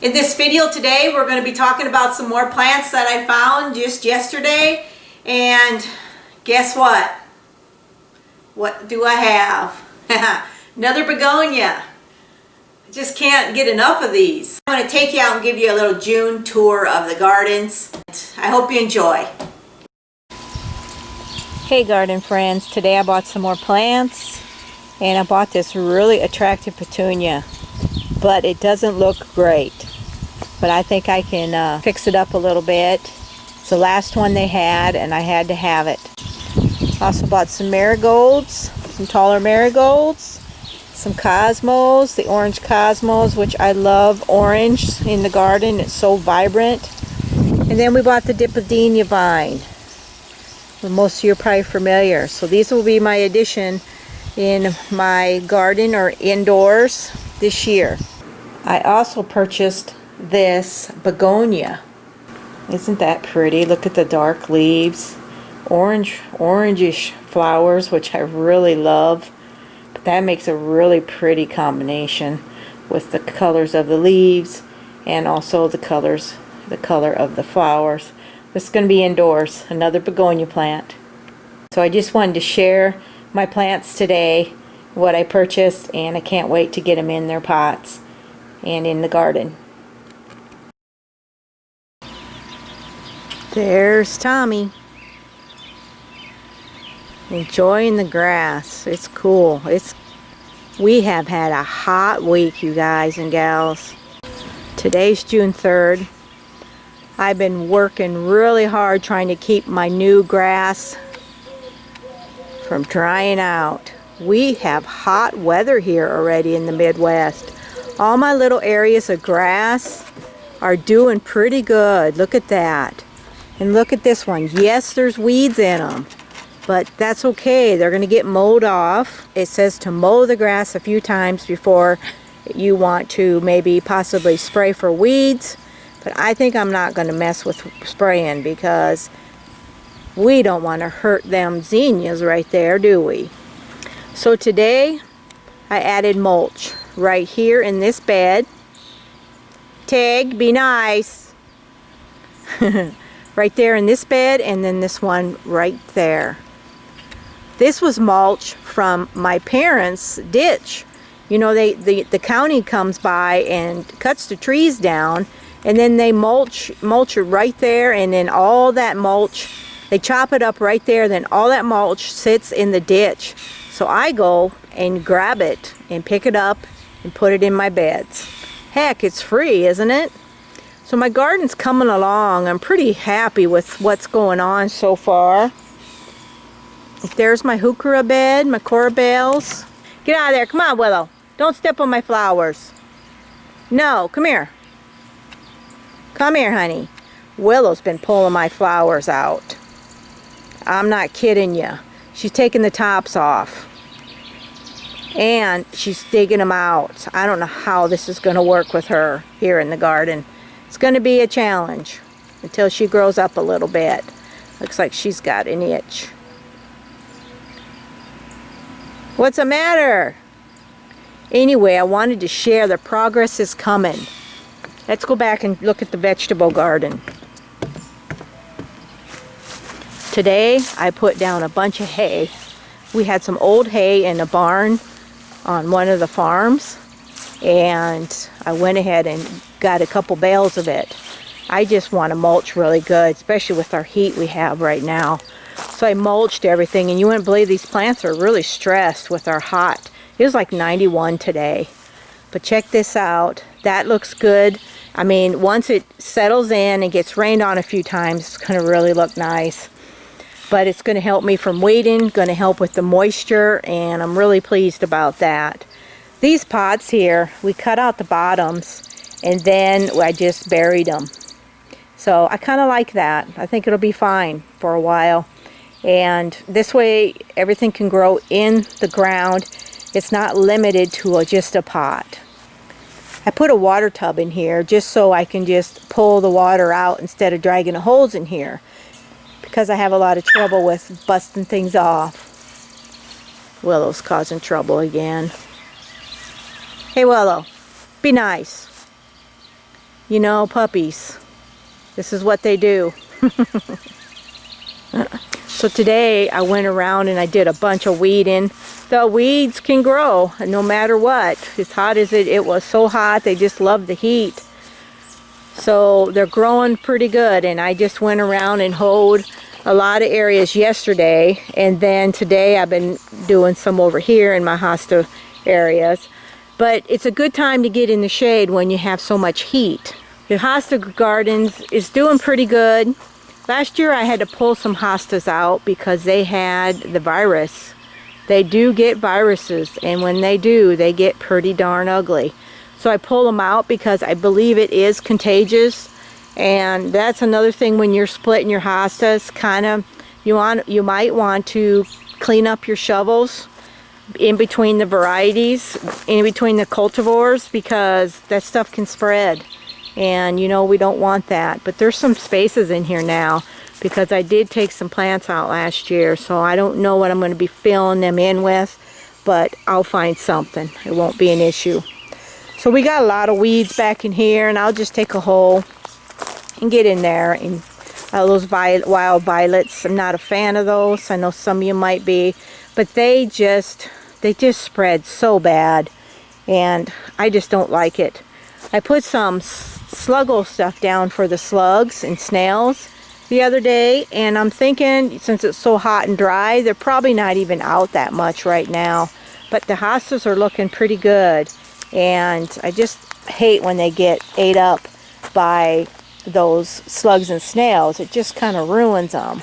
In this video today, we're going to be talking about some more plants that I found just yesterday. And guess what? What do I have? Another begonia. I just can't get enough of these. I'm going to take you out and give you a little June tour of the gardens. I hope you enjoy. Hey garden friends, today I bought some more plants and I bought this really attractive petunia, but it doesn't look great. But I think I can fix it up a little bit. It's the last one they had and I had to have it. Also bought some marigolds, some taller marigolds, some cosmos, the orange cosmos, which I love orange in the garden. It's so vibrant. And then we bought the dipodenia vine. Well, most of you are probably familiar. So these will be my addition in my garden or indoors this year. I also purchased this begonia. Isn't that pretty? Look at the dark leaves. Orangish flowers, which I really love. But that makes a really pretty combination with the colors of the leaves and also the color of the flowers. This is going to be indoors, another begonia plant. So I just wanted to share my plants today, what I purchased, and I can't wait to get them in their pots and in the garden. There's Tommy, enjoying the grass. It's cool. We have had a hot week, you guys and gals. Today's June 3rd. I've been working really hard trying to keep my new grass from drying out. We have hot weather here already in the Midwest. All my little areas of grass are doing pretty good. Look at that. And look at this one. Yes, there's weeds in them, but that's okay. They're going to get mowed off. It says to mow the grass a few times before you want to maybe possibly spray for weeds. But I think I'm not going to mess with spraying because we don't want to hurt them zinnias right there, do we? So today I added mulch right here in this bed. Tig, be nice. Right there in this bed, and then this one right there. This was mulch from my parents' ditch. You know, the county comes by and cuts the trees down, and then they mulch it right there, and then all that mulch, they chop it up right there, then all that mulch sits in the ditch. So I go and grab it and pick it up and put it in my beds. Heck, it's free, isn't it? So my garden's coming along. I'm pretty happy with what's going on so far. There's my heuchera bed, my corbels. Get out of there. Come on, Willow. Don't step on my flowers. No, come here. Come here, honey. Willow's been pulling my flowers out. I'm not kidding you. She's taking the tops off. And she's digging them out. I don't know how this is going to work with her here in the garden. It's going to be a challenge until she grows up a little bit. Looks like she's got an itch. What's the matter? Anyway, I wanted to share the progress is coming. Let's go back and look at the vegetable garden. Today, I put down a bunch of hay. We had some old hay in a barn on one of the farms, and I went ahead and got a couple bales of it. I just want to mulch really good, especially with our heat we have right now. So I mulched everything, and you wouldn't believe these plants are really stressed with our hot. It was like 91 today. But check this out. That looks good. I mean, once it settles in and gets rained on a few times, it's going to really look nice. But it's going to help me from weeding, going to help with the moisture, and I'm really pleased about that. These pots here, we cut out the bottoms and then I just buried them. So I kind of like that. I think it'll be fine for a while. And this way everything can grow in the ground. It's not limited to just a pot. I put a water tub in here just so I can just pull the water out instead of dragging the holes in here, because I have a lot of trouble with busting things off. Willow's causing trouble again. Hey Willow, be nice. You know, puppies. This is what they do. So today I went around and I did a bunch of weeding. The weeds can grow no matter what. As hot as it was so hot, they just love the heat. So they're growing pretty good, and I just went around and hoed a lot of areas yesterday, and then today I've been doing some over here in my hosta areas. But it's a good time to get in the shade when you have so much heat. The hosta gardens is doing pretty good. Last year I had to pull some hostas out because they had the virus. They do get viruses, and when they do, they get pretty darn ugly. So I pull them out because I believe it is contagious. And that's another thing when you're splitting your hostas, kind of you might want to clean up your shovels in between the varieties, in between the cultivars, because that stuff can spread. And you know, we don't want that. But there's some spaces in here now because I did take some plants out last year, so I don't know what I'm going to be filling them in with, but I'll find something. It won't be an issue. So we got a lot of weeds back in here, and I'll just take a hoe and get in there. And those wild violets, I'm not a fan of those. I know some of you might be, but they just spread so bad, and I just don't like it. I put some sluggle stuff down for the slugs and snails the other day, and I'm thinking since it's so hot and dry, they're probably not even out that much right now. But the hostas are looking pretty good, and I just hate when they get ate up by those slugs and snails. It just kind of ruins them.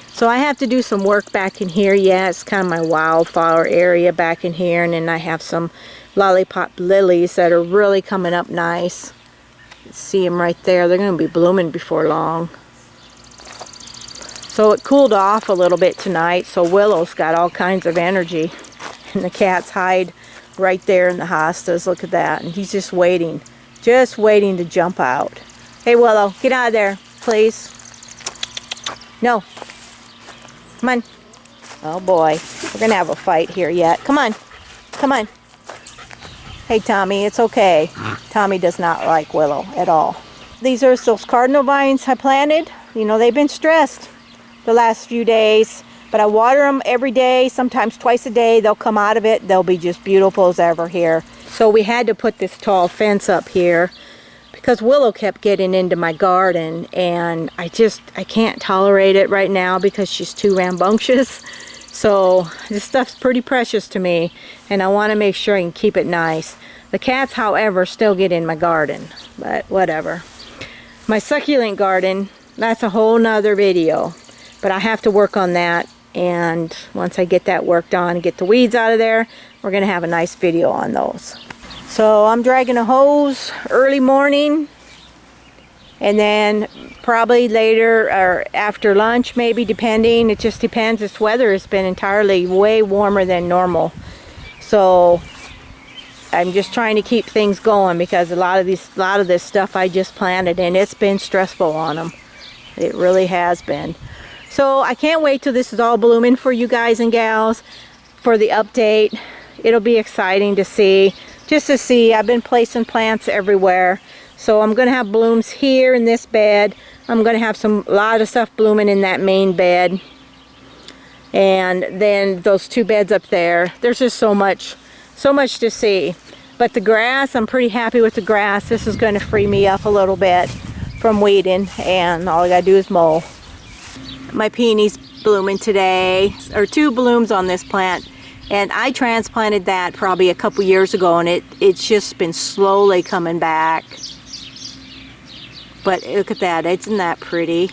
So I have to do some work back in here. Yeah, it's kind of my wildflower area back in here, and then I have some lollipop lilies that are really coming up nice. See them right there. They're going to be blooming before long. So it cooled off a little bit tonight, so Willow's got all kinds of energy, and the cats hide right there in the hostas. Look at that, and he's just waiting to jump out. Hey Willow, get out of there, please. No. Come on. Oh boy, we're gonna have a fight here yet. Come on, come on. Hey Tommy, it's okay. Tommy does not like Willow at all. These are those cardinal vines I planted. You know, they've been stressed the last few days, but I water them every day, sometimes twice a day. They'll come out of it. They'll be just beautiful as ever here. So we had to put this tall fence up here because Willow kept getting into my garden, and I can't tolerate it right now because she's too rambunctious. So this stuff's pretty precious to me, and I want to make sure I can keep it nice. The cats, however, still get in my garden, but whatever. My succulent garden, that's a whole nother video, but I have to work on that, and once I get that worked on and get the weeds out of there, we're going to have a nice video on those. So I'm dragging a hose early morning, and then probably later or after lunch, maybe, depending. It just depends. This weather has been entirely way warmer than normal, so I'm just trying to keep things going because a lot of this stuff I just planted, and it's been stressful on them. It really has been. So I can't wait till this is all blooming for you guys and gals for the update. It'll be exciting to see. Just to see, I've been placing plants everywhere. So I'm going to have blooms here in this bed. I'm going to have a lot of stuff blooming in that main bed. And then those two beds up there. There's just so much to see. But the grass, I'm pretty happy with the grass. This is going to free me up a little bit from weeding, and all I got to do is mow. My peony's blooming today. There are 2 blooms on this plant. And I transplanted that probably a couple years ago, and it's just been slowly coming back. But look at that, isn't that pretty?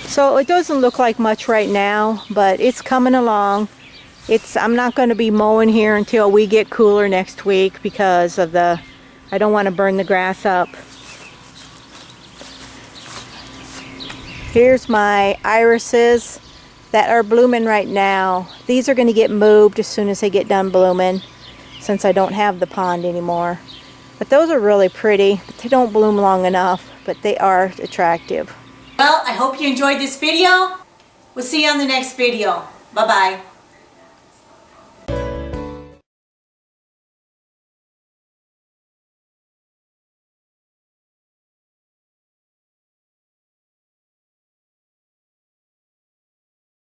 So it doesn't look like much right now, but it's coming along. I'm not going to be mowing here until we get cooler next week because of I don't want to burn the grass up. Here's my irises that are blooming right now. These are going to get moved as soon as they get done blooming, since I don't have the pond anymore. But those are really pretty. They don't bloom long enough, but they are attractive. Well, I hope you enjoyed this video. We'll see you on the next video. Bye-bye.